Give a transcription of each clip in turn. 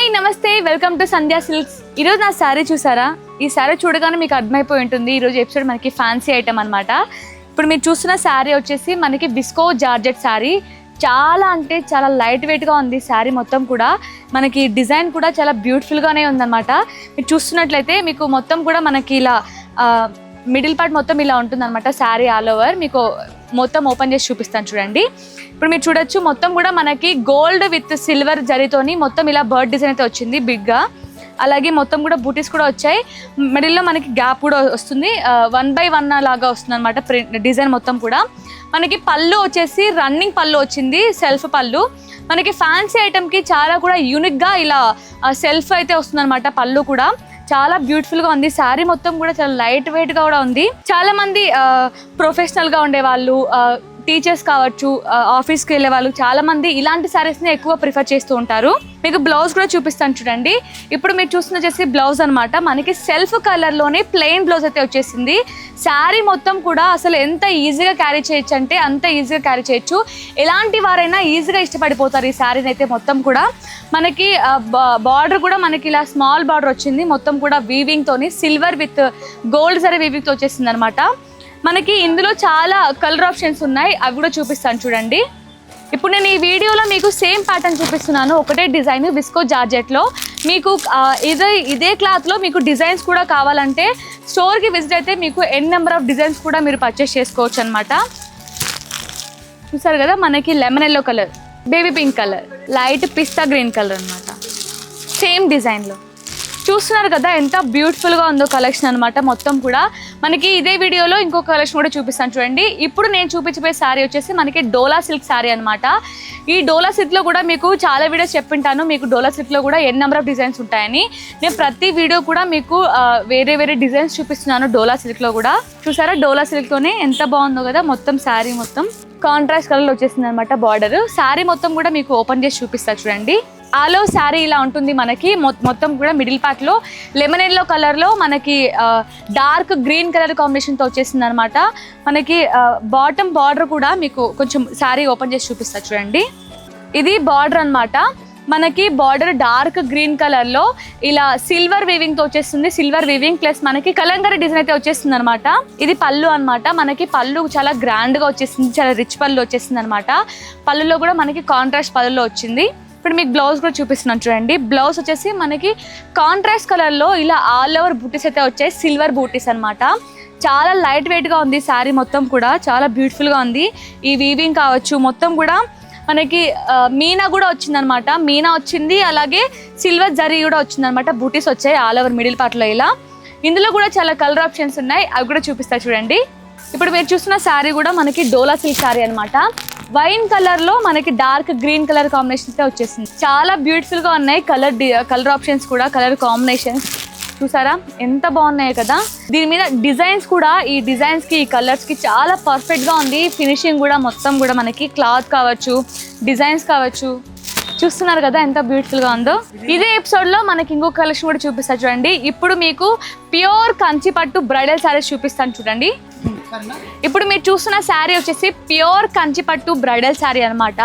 Hi నమస్తే, welcome to Sandhya silks. ఈరోజు నా శారీ చూసారా? ఈ శారీ చూడగానే మీకు అర్థమైపోయి ఉంటుంది ఈరోజు ఎపిసోడ్ మనకి ఫ్యాన్సీ ఐటమ్ అనమాట. ఇప్పుడు మీరు చూస్తున్న శారీ వచ్చేసి మనకి విస్కో జార్జెట్ శారీ. చాలా అంటే చాలా లైట్ వెయిట్గా ఉంది శారీ మొత్తం కూడా. మనకి డిజైన్ కూడా చాలా బ్యూటిఫుల్గానే ఉందన్నమాట. మీరు చూస్తున్నట్లయితే మీకు మొత్తం కూడా మనకి ఇలా మిడిల్ పార్ట్ మొత్తం ఇలా ఉంటుందన్నమాట. శారీ ఆల్ ఓవర్ మీకు మొత్తం ఓపెన్ చేసి చూపిస్తాను చూడండి. ఇప్పుడు మీరు చూడొచ్చు మొత్తం కూడా మనకి గోల్డ్ విత్ సిల్వర్ జరీతోని మొత్తం ఇలా బర్డ్ డిజైన్ అయితే వచ్చింది బిగ్గా. అలాగే మొత్తం కూడా బూటీస్ కూడా వచ్చాయి. మిడిల్లో మనకి గ్యాప్ కూడా వస్తుంది. 1/1 లాగా వస్తుంది అనమాట ప్రింట్ డిజైన్ మొత్తం కూడా. మనకి పళ్ళు వచ్చేసి రన్నింగ్ పళ్ళు వచ్చింది, సెల్ఫ్ పళ్ళు. మనకి ఫ్యాన్సీ ఐటమ్కి చాలా కూడా యూనిక్గా ఇలా సెల్ఫ్ అయితే వస్తుంది అనమాట. పళ్ళు కూడా చాలా బ్యూటిఫుల్గా ఉంది. శారీ మొత్తం కూడా చాలా లైట్ వెయిట్గా కూడా ఉంది. చాలా మంది ప్రొఫెషనల్గా ఉండేవాళ్ళు, టీచర్స్ కావచ్చు, ఆఫీస్కి వెళ్ళే వాళ్ళు చాలా మంది ఇలాంటి శారీస్ని ఎక్కువ ప్రిఫర్ చేస్తూ ఉంటారు. మీకు బ్లౌజ్ కూడా చూపిస్తాను చూడండి. ఇప్పుడు మీరు చూస్తున్న వచ్చేసి బ్లౌజ్ అనమాట. మనకి సెల్ఫ్ కలర్లోనే ప్లెయిన్ బ్లౌజ్ అయితే వచ్చేసింది. శారీ మొత్తం కూడా అసలు ఎంత ఈజీగా క్యారీ చేయొచ్చు అంటే అంత ఈజీగా క్యారీ చేయొచ్చు. ఎలాంటి వారైనా ఈజీగా ఇష్టపడిపోతారు ఈ శారీని అయితే. మొత్తం కూడా మనకి బార్డర్ కూడా మనకి ఇలా స్మాల్ బార్డర్ వచ్చింది. మొత్తం కూడా వీవింగ్తోని సిల్వర్ విత్ గోల్డ్ జరీ వీవింగ్తో వచ్చేసింది అనమాట. మనకి ఇందులో చాలా కలర్ ఆప్షన్స్ ఉన్నాయి, అవి కూడా చూపిస్తాను చూడండి. ఇప్పుడు నేను ఈ వీడియోలో మీకు సేమ్ ప్యాటర్న్ చూపిస్తున్నాను, ఒకటే డిజైన్ విస్కో జార్జెట్లో. మీకు ఇదే క్లాత్లో మీకు డిజైన్స్ కూడా కావాలంటే స్టోర్కి విజిట్ అయితే మీకు నెంబర్ ఆఫ్ డిజైన్స్ కూడా మీరు పర్చేస్ చేసుకోవచ్చు అనమాట. చూసారు కదా, మనకి lemon yellow colour, baby pink colour, light పిస్తా గ్రీన్ కలర్ అనమాట. సేమ్ డిజైన్లో చూస్తున్నారు కదా ఎంత బ్యూటిఫుల్గా ఉందో కలెక్షన్ అనమాట. మొత్తం కూడా మనకి ఇదే వీడియోలో ఇంకో కలెక్షన్ కూడా చూపిస్తాను చూడండి. ఇప్పుడు నేను చూపించబోయే శారీ వచ్చేసి మనకి డోలా సిల్క్ శారీ అనమాట. ఈ డోలా సిల్క్లో కూడా మీకు చాలా వీడియోస్ చెప్పింటాను, మీకు డోలా సిల్క్లో కూడా నెంబర్ ఆఫ్ డిజైన్స్ ఉంటాయని. నేను ప్రతి వీడియో కూడా మీకు వేరే వేరే డిజైన్స్ చూపిస్తున్నాను డోలా సిల్క్లో కూడా. చూసారా డోలా సిల్క్తోనే ఎంత బాగుందో కదా. మొత్తం శారీ మొత్తం కాంట్రాస్ట్ కలర్లో వచ్చేసింది అనమాట బార్డర్. శారీ మొత్తం కూడా మీకు ఓపెన్ చేసి చూపిస్తా చూడండి. ఆలో శారీ ఇలా ఉంటుంది మనకి. మొత్తం కూడా మిడిల్ పార్ట్లో లెమన్ ఎల్లో కలర్లో మనకి డార్క్ గ్రీన్ కలర్ కాంబినేషన్తో వచ్చేసింది అనమాట. మనకి బాటమ్ బార్డర్ కూడా మీకు కొంచెం శారీ ఓపెన్ చేసి చూపిస్తా చూడండి. ఇది బార్డర్ అనమాట. మనకి బార్డర్ డార్క్ గ్రీన్ కలర్లో ఇలా సిల్వర్ వీవింగ్తో వచ్చేస్తుంది. సిల్వర్ వీవింగ్ ప్లస్ మనకి కలంకారీ డిజైన్ అయితే వచ్చేస్తుంది అనమాట. ఇది పళ్ళు అనమాట. మనకి పళ్ళు చాలా గ్రాండ్గా వచ్చేసింది, చాలా రిచ్ పళ్ళు వచ్చేసింది అనమాట. పళ్ళులో కూడా మనకి కాంట్రాస్ట్ పళ్ళులో వచ్చింది. ఇప్పుడు మీకు బ్లౌజ్ కూడా చూపిస్తున్నాను చూడండి. బ్లౌజ్ వచ్చేసి మనకి కాంట్రాస్ట్ కలర్లో ఇలా ఆల్ ఓవర్ బూటీస్ అయితే వచ్చాయి, సిల్వర్ బూటీస్ అనమాట. చాలా లైట్ వెయిట్గా ఉంది శారీ మొత్తం కూడా, చాలా బ్యూటిఫుల్గా ఉంది. ఈ వీవింగ్ కావచ్చు మొత్తం కూడా మనకి మీనా కూడా వచ్చిందనమాట. మీనా వచ్చింది, అలాగే సిల్వర్ జరీ కూడా వచ్చిందనమాట. బూటీస్ వచ్చాయి ఆల్ ఓవర్ మిడిల్ పార్ట్లో ఇలా. ఇందులో కూడా చాలా కలర్ ఆప్షన్స్ ఉన్నాయి, అవి కూడా చూపిస్తా చూడండి. ఇప్పుడు మీరు చూస్తున్న శారీ కూడా మనకి డోలా సిల్క్ శారీ అనమాట. వైన్ కలర్లో మనకి డార్క్ గ్రీన్ కలర్ కాంబినేషన్తో వచ్చేసింది. చాలా బ్యూటిఫుల్గా ఉన్నాయి కలర్ ఆప్షన్స్ కూడా, కలర్ కాంబినేషన్స్ చూసారా ఎంత బాగున్నాయి కదా. దీని మీద డిజైన్స్ కూడా, ఈ డిజైన్స్కి ఈ కలర్స్కి చాలా పర్ఫెక్ట్గా ఉంది. ఫినిషింగ్ కూడా మొత్తం కూడా మనకి క్లాత్ కావచ్చు, డిజైన్స్ కావచ్చు, చూస్తున్నారు కదా ఎంత బ్యూటిఫుల్గా ఉందో. ఇదే ఎపిసోడ్లో మనకి ఇంకొక కలెక్షన్ కూడా చూపిస్తాను చూడండి. ఇప్పుడు మీకు ప్యూర్ కంచి పట్టు బ్రైడల్ శారీస్ చూపిస్తాను చూడండి. ఇప్పుడు మీరు చూస్తున్న శారీ వచ్చేసి ప్యూర్ కంచి పట్టు బ్రైడల్ శారీ అనమాట.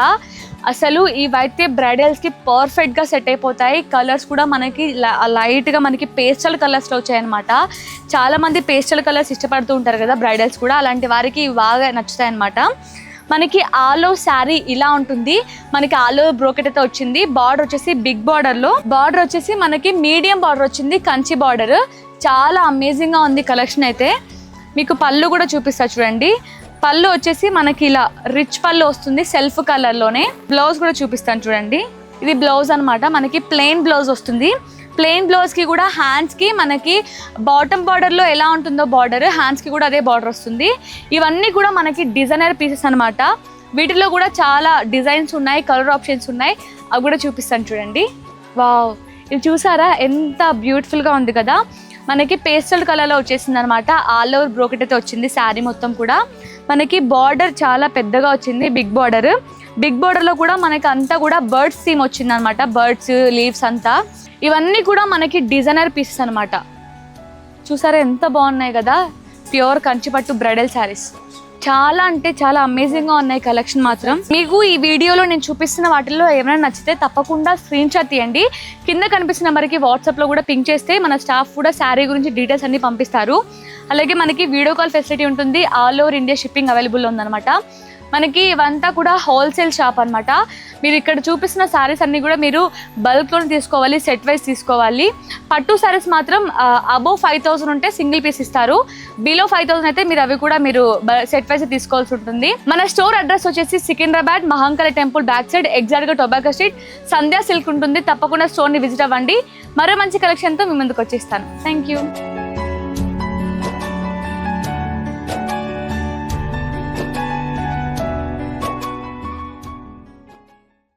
అసలు ఇవైతే బ్రైడల్స్కి పర్ఫెక్ట్గా సెట్ అయిపోతాయి. కలర్స్ కూడా మనకి లైట్గా మనకి పేస్టల్ కలర్స్లో వచ్చాయన్నమాట. చాలామంది పేస్టల్ కలర్స్ ఇష్టపడుతూ ఉంటారు కదా బ్రైడల్స్ కూడా, అలాంటి వారికి బాగా నచ్చుతాయి అనమాట. మనకి ఆలో శారీ ఇలా ఉంటుంది. మనకి ఆలో బ్రోకెట్ అయితే వచ్చింది. బార్డర్ వచ్చేసి బిగ్ బార్డర్లో, బార్డర్ వచ్చేసి మనకి మీడియం బార్డర్ వచ్చింది, కంచి బార్డర్. చాలా అమేజింగ్గా ఉంది కలెక్షన్ అయితే. మీకు పళ్ళు కూడా చూపిస్తా చూడండి. పళ్ళు వచ్చేసి మనకి ఇలా రిచ్ పళ్ళు వస్తుంది సెల్ఫ్ కలర్లోనే. బ్లౌజ్ కూడా చూపిస్తాను చూడండి. ఇది బ్లౌజ్ అనమాట. మనకి ప్లెయిన్ బ్లౌజ్ వస్తుంది. ప్లెయిన్ బ్లౌజ్కి కూడా హ్యాండ్స్కి మనకి బాటమ్ బార్డర్లో ఎలా ఉంటుందో బార్డర్, హ్యాండ్స్కి కూడా అదే బార్డర్ వస్తుంది. ఇవన్నీ కూడా మనకి డిజైనర్ పీసెస్ అనమాట. వీటిలో కూడా చాలా డిజైన్స్ ఉన్నాయి, కలర్ ఆప్షన్స్ ఉన్నాయి, అవి కూడా చూపిస్తాను చూడండి. వావ్, ఇది చూసారా ఎంత బ్యూటిఫుల్గా ఉంది కదా. మనకి పేస్టల్ కలర్లో వచ్చేసింది అనమాట. ఆల్ ఓవర్ బ్రోకెట్ అయితే వచ్చింది శారీ మొత్తం కూడా. మనకి బార్డర్ చాలా పెద్దగా వచ్చింది, బిగ్ బార్డర్. బిగ్ బార్డర్లో కూడా మనకి అంతా కూడా బర్డ్స్ థీమ్ వచ్చింది అనమాట. బర్డ్స్, లీవ్స్ అంతా. ఇవన్నీ కూడా మనకి డిజైనర్ పీసెస్ అనమాట. చూసారా ఎంత బాగున్నాయి కదా. ప్యూర్ కంచిపట్టు బ్రైడల్ శారీస్. చాలా అంటే చాలా అమేజింగ్ గా ఉన్నాయి కలెక్షన్ మాత్రం. మీకు ఈ వీడియోలో నేను చూపిస్తున్న వాటిల్లో ఏమైనా నచ్చితే తప్పకుండా స్క్రీన్ షాట్ తీయండి. కింద కనిపిస్తున్న నెంబర్కి వాట్సాప్ లో కూడా పింక్ చేస్తే మన స్టాఫ్ కూడా శారీ గురించి డీటెయిల్స్ అన్ని పంపిస్తారు. అలాగే మనకి వీడియో కాల్ ఫెసిలిటీ ఉంటుంది. All over India shipping available ఉందన్నమాట. మనకి ఇవంతా కూడా హోల్సేల్ షాప్ అనమాట. మీరు ఇక్కడ చూపిస్తున్న శారీస్ అన్నీ కూడా మీరు బల్క్లో తీసుకోవాలి, సెట్ వైజ్ తీసుకోవాలి. పట్టు శారీస్ మాత్రం అబోవ్ 5000 ఉంటే సింగిల్ పీస్ ఇస్తారు. బిలో 5000 అయితే మీరు అవి కూడా మీరు సెట్ వైజ్ తీసుకోవాల్సి ఉంటుంది. మన స్టోర్ అడ్రస్ వచ్చేసి Secunderabad Mahankali temple back side ఎగ్జాక్ట్గా టొబాకో స్ట్రీట్ సంధ్యా సిల్క్ ఉంటుంది. తప్పకుండా స్టోర్ని విజిట్ అవ్వండి. మరో మంచి కలెక్షన్తో మీ ముందుకు వచ్చేస్తాను. Thank you.